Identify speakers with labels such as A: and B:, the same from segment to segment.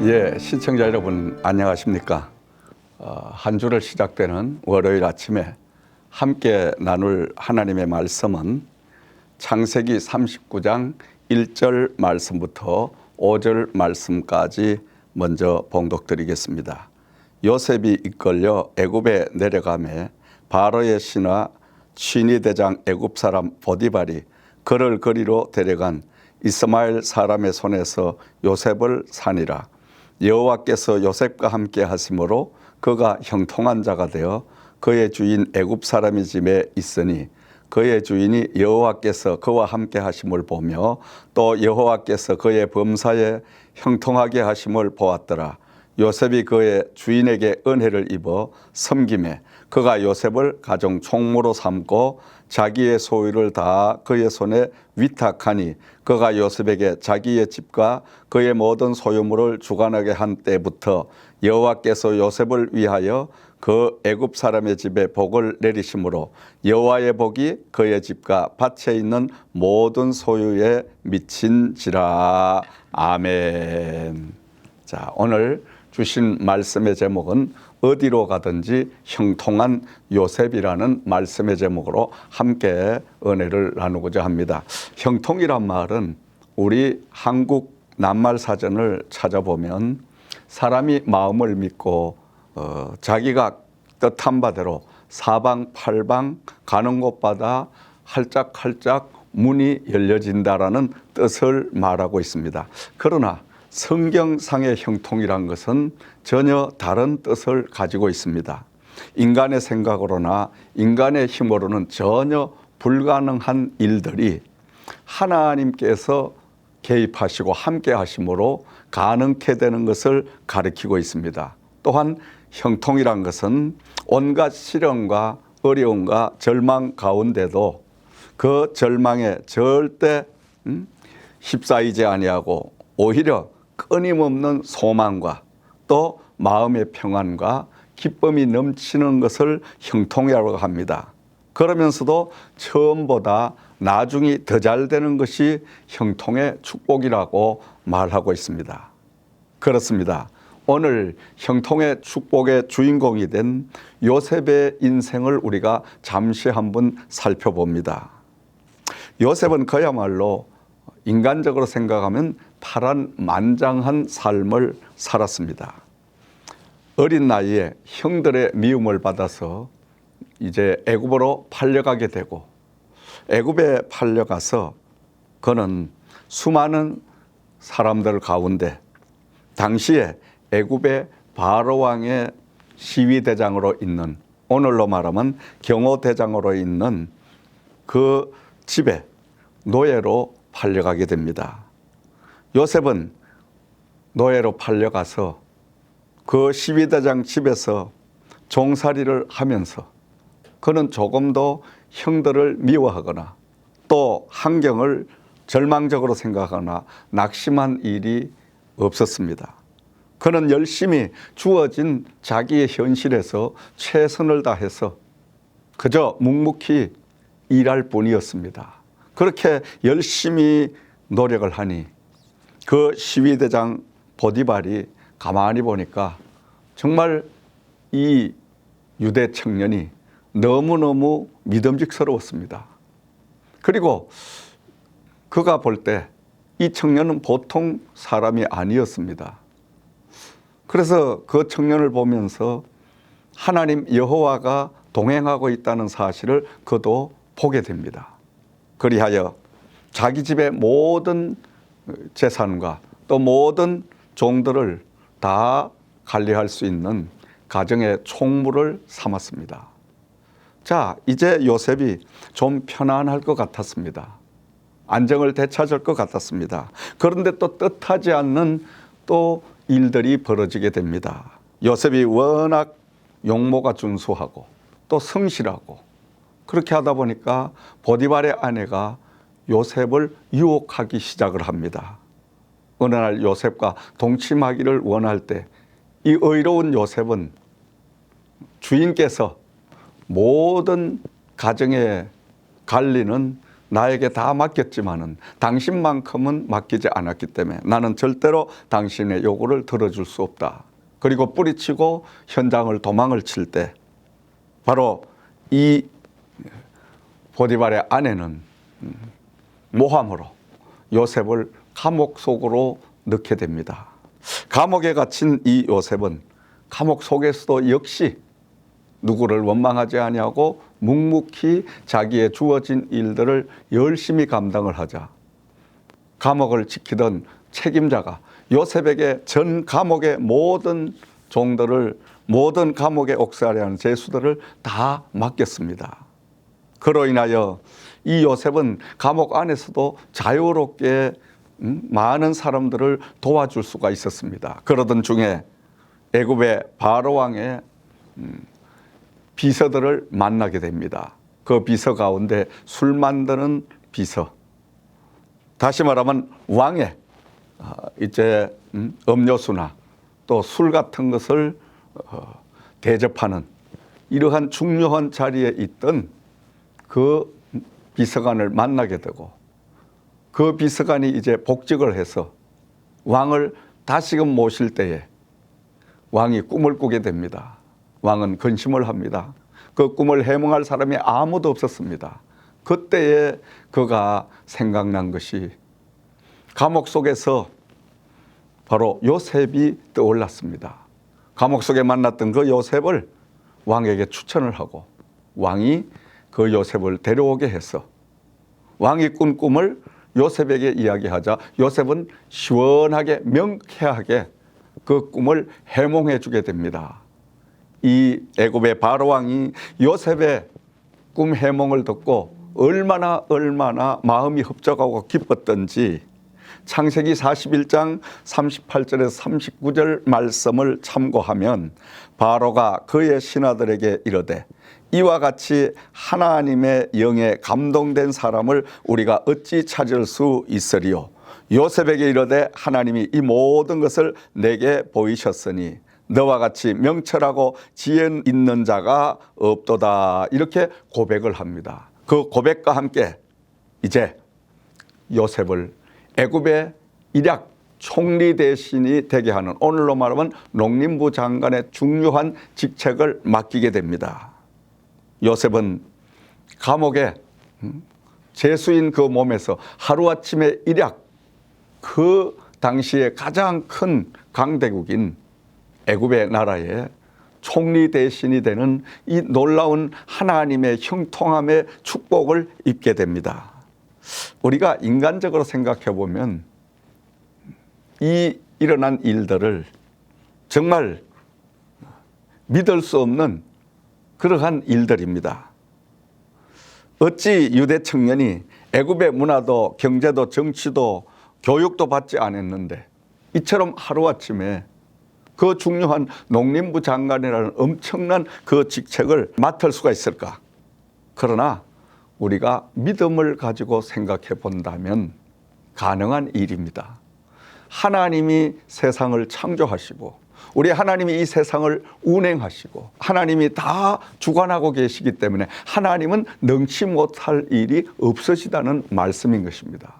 A: 예, 시청자 여러분 안녕하십니까? 한 주를 시작되는 월요일 아침에 함께 나눌 하나님의 말씀은 창세기 39장 1절 말씀부터 5절 말씀까지 먼저 봉독드리겠습니다. 요셉이 이끌려 애굽에 내려가매 바로의 신하 취니대장 애굽 사람 보디발이 그를 거리로 데려간 이스마엘 사람의 손에서 요셉을 사니라. 여호와께서 요셉과 함께 하심으로 그가 형통한 자가 되어 그의 주인 애굽 사람의 집에 있으니 그의 주인이 여호와께서 그와 함께 하심을 보며 또 여호와께서 그의 범사에 형통하게 하심을 보았더라. 요셉이 그의 주인에게 은혜를 입어 섬김에 그가 요셉을 가정 총무로 삼고 자기의 소유를 다 그의 손에 위탁하니 그가 요셉에게 자기의 집과 그의 모든 소유물을 주관하게 한 때부터 여호와께서 요셉을 위하여 그 애굽 사람의 집에 복을 내리심으로 여호와의 복이 그의 집과 밭에 있는 모든 소유에 미친지라. 아멘. 자, 오늘 주신 말씀의 제목은 어디로 가든지 형통한 요셉이라는 말씀의 제목으로 함께 은혜를 나누고자 합니다. 형통이란 말은 우리 한국 낱말 사전을 찾아보면 사람이 마음을 믿고 자기가 뜻한 바대로 사방팔방 가는 곳마다 할짝할짝 문이 열려진다라는 뜻을 말하고 있습니다. 그러나 성경상의 형통이란 것은 전혀 다른 뜻을 가지고 있습니다. 인간의 생각으로나 인간의 힘으로는 전혀 불가능한 일들이 하나님께서 개입하시고 함께 하심으로 가능케 되는 것을 가리키고 있습니다. 또한 형통이란 것은 온갖 시련과 어려움과 절망 가운데도 그 절망에 절대 휩싸이지 아니하고 오히려 끊임없는 소망과 또 마음의 평안과 기쁨이 넘치는 것을 형통이라고 합니다. 그러면서도 처음보다 나중이 더 잘 되는 것이 형통의 축복이라고 말하고 있습니다. 그렇습니다. 오늘 형통의 축복의 주인공이 된 요셉의 인생을 우리가 잠시 한번 살펴봅니다. 요셉은 그야말로 인간적으로 생각하면 파란만장한 삶을 살았습니다. 어린 나이에 형들의 미움을 받아서 이제 애굽으로 팔려가게 되고 애굽에 팔려가서 그는 수많은 사람들 가운데 당시에 애굽의 바로 왕의 시위대장으로 있는, 오늘로 말하면 경호대장으로 있는 그 집에 노예로 팔려가게 됩니다. 요셉은 노예로 팔려가서 그 시위대장 집에서 종살이를 하면서 그는 조금도 형들을 미워하거나 또 환경을 절망적으로 생각하거나 낙심한 일이 없었습니다. 그는 열심히 주어진 자기의 현실에서 최선을 다해서 그저 묵묵히 일할 뿐이었습니다. 그렇게 열심히 노력을 하니 그 시위대장 보디발이 가만히 보니까 정말 이 유대 청년이 너무너무 믿음직스러웠습니다. 그리고 그가 볼 때 이 청년은 보통 사람이 아니었습니다. 그래서 그 청년을 보면서 하나님 여호와가 동행하고 있다는 사실을 그도 보게 됩니다. 그리하여 자기 집의 모든 재산과 또 모든 종들을 다 관리할 수 있는 가정의 총무를 삼았습니다. 자, 이제 요셉이 좀 편안할 것 같았습니다. 안정을 되찾을 것 같았습니다. 그런데 또 뜻하지 않는 또 일들이 벌어지게 됩니다. 요셉이 워낙 용모가 준수하고 또 성실하고 그렇게 하다 보니까 보디발의 아내가 요셉을 유혹하기 시작을 합니다. 어느 날 요셉과 동침하기를 원할 때 이 의로운 요셉은 주인께서 모든 가정의 관리는 나에게 다 맡겼지만은 당신만큼은 맡기지 않았기 때문에 나는 절대로 당신의 요구를 들어줄 수 없다. 그리고 뿌리치고 현장을 도망을 칠 때 바로 이 보디발의 아내는 모함으로 요셉을 감옥 속으로 넣게 됩니다. 감옥에 갇힌 이 요셉은 감옥 속에서도 역시 누구를 원망하지 아니하고 묵묵히 자기의 주어진 일들을 열심히 감당을 하자 감옥을 지키던 책임자가 요셉에게 전 감옥의 모든 종들을 모든 감옥에 옥살이하는 죄수들을 다 맡겼습니다. 그로 인하여 이 요셉은 감옥 안에서도 자유롭게 많은 사람들을 도와줄 수가 있었습니다. 그러던 중에 애굽의 바로 왕의 비서들을 만나게 됩니다. 그 비서 가운데 술 만드는 비서, 다시 말하면 왕의 이제 음료수나 또 술 같은 것을 대접하는 이러한 중요한 자리에 있던 그 비서관을 만나게 되고 그 비서관이 이제 복직을 해서 왕을 다시금 모실 때에 왕이 꿈을 꾸게 됩니다. 왕은 근심을 합니다. 그 꿈을 해몽할 사람이 아무도 없었습니다. 그때에 그가 생각난 것이 감옥 속에서 바로 요셉이 떠올랐습니다. 감옥 속에 만났던 그 요셉을 왕에게 추천을 하고 왕이 그 요셉을 데려오게 해서 왕이 꾼 꿈을 요셉에게 이야기하자 요셉은 시원하게 명쾌하게 그 꿈을 해몽해 주게 됩니다. 이 애굽의 바로 왕이 요셉의 꿈 해몽을 듣고 얼마나 마음이 흡족하고 기뻤던지 창세기 41장 38절에서 39절 말씀을 참고하면 바로가 그의 신하들에게 이르되 이와 같이 하나님의 영에 감동된 사람을 우리가 어찌 찾을 수 있으리요. 요셉에게 이르되 하나님이 이 모든 것을 내게 보이셨으니 너와 같이 명철하고 지혜 있는 자가 없도다. 이렇게 고백을 합니다. 그 고백과 함께 이제 요셉을 애굽의 일약 총리 대신이 되게 하는 오늘로 말하면 농림부 장관의 중요한 직책을 맡기게 됩니다. 요셉은 감옥에 죄수인 그 몸에서 하루아침에 일약 그 당시에 가장 큰 강대국인 애굽의 나라의 총리 대신이 되는 이 놀라운 하나님의 형통함의 축복을 입게 됩니다. 우리가 인간적으로 생각해 보면 이 일어난 일들을 정말 믿을 수 없는 그러한 일들입니다. 어찌 유대 청년이 애굽의 문화도 경제도 정치도 교육도 받지 않았는데 이처럼 하루아침에 그 중요한 농림부 장관이라는 엄청난 그 직책을 맡을 수가 있을까? 그러나 우리가 믿음을 가지고 생각해 본다면 가능한 일입니다. 하나님이 세상을 창조하시고 우리 하나님이 이 세상을 운행하시고 하나님이 다 주관하고 계시기 때문에 하나님은 능치 못할 일이 없으시다는 말씀인 것입니다.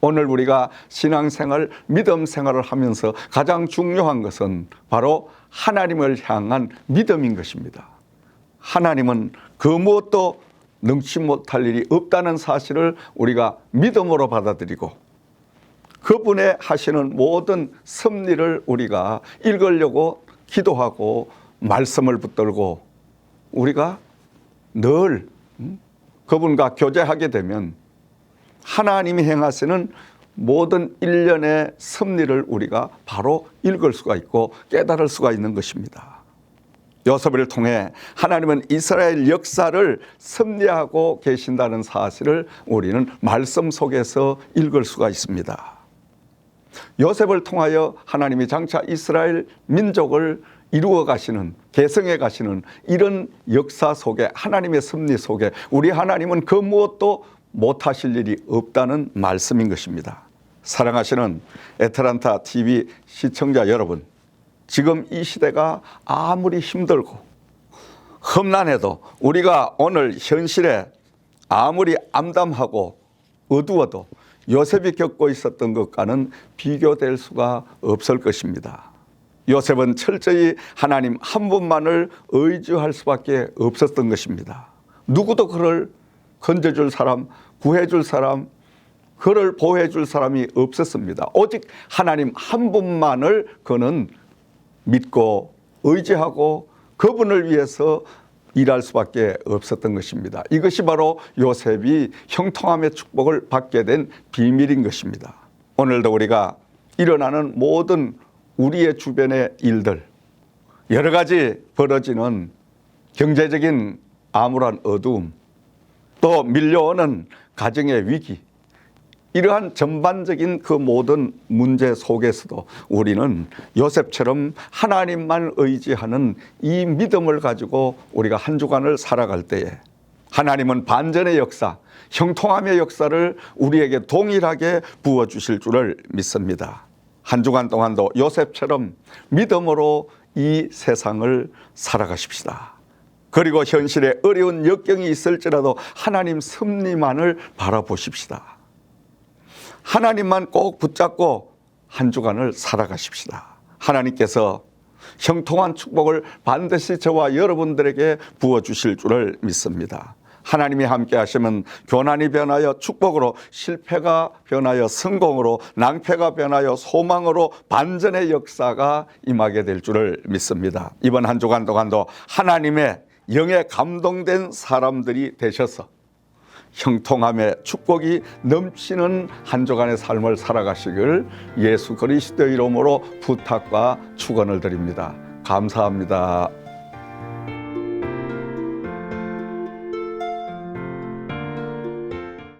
A: 오늘 우리가 신앙생활, 믿음생활을 하면서 가장 중요한 것은 바로 하나님을 향한 믿음인 것입니다. 하나님은 그 무엇도 능치 못할 일이 없다는 사실을 우리가 믿음으로 받아들이고 그분의 하시는 모든 섭리를 우리가 읽으려고 기도하고 말씀을 붙들고 우리가 늘 그분과 교제하게 되면 하나님이 행하시는 모든 일련의 섭리를 우리가 바로 읽을 수가 있고 깨달을 수가 있는 것입니다. 요셉을 통해 하나님은 이스라엘 역사를 섭리하고 계신다는 사실을 우리는 말씀 속에서 읽을 수가 있습니다. 요셉을 통하여 하나님이 장차 이스라엘 민족을 이루어 가시는, 계승해 가시는 이런 역사 속에 하나님의 섭리 속에 우리 하나님은 그 무엇도 못하실 일이 없다는 말씀인 것입니다. 사랑하시는 애틀란타 TV 시청자 여러분, 지금 이 시대가 아무리 힘들고 험난해도 우리가 오늘 현실에 아무리 암담하고 어두워도 요셉이 겪고 있었던 것과는 비교될 수가 없을 것입니다. 요셉은 철저히 하나님 한 분만을 의지할 수밖에 없었던 것입니다. 누구도 그를 건져줄 사람, 구해줄 사람, 그를 보호해줄 사람이 없었습니다. 오직 하나님 한 분만을 그는 믿고 의지하고 그분을 위해서 일할 수밖에 없었던 것입니다. 이것이 바로 요셉이 형통함의 축복을 받게 된 비밀인 것입니다. 오늘도 우리가 일어나는 모든 우리의 주변의 일들, 여러 가지 벌어지는 경제적인 암울한 어두움, 또 밀려오는 가정의 위기, 이러한 전반적인 그 모든 문제 속에서도 우리는 요셉처럼 하나님만 의지하는 이 믿음을 가지고 우리가 한 주간을 살아갈 때에 하나님은 반전의 역사, 형통함의 역사를 우리에게 동일하게 부어주실 줄을 믿습니다. 한 주간 동안도 요셉처럼 믿음으로 이 세상을 살아가십시다. 그리고 현실에 어려운 역경이 있을지라도 하나님 섭리만을 바라보십시다. 하나님만 꼭 붙잡고 한 주간을 살아가십시다. 하나님께서 형통한 축복을 반드시 저와 여러분들에게 부어주실 줄을 믿습니다. 하나님이 함께 하시면 고난이 변하여 축복으로, 실패가 변하여 성공으로, 낭패가 변하여 소망으로 반전의 역사가 임하게 될 줄을 믿습니다. 이번 한 주간 동안도 하나님의 영에 감동된 사람들이 되셔서 형통함의 축복이 넘치는 한 주간의 삶을 살아가시길 예수 그리스도의 이름으로 부탁과 축원을 드립니다. 감사합니다.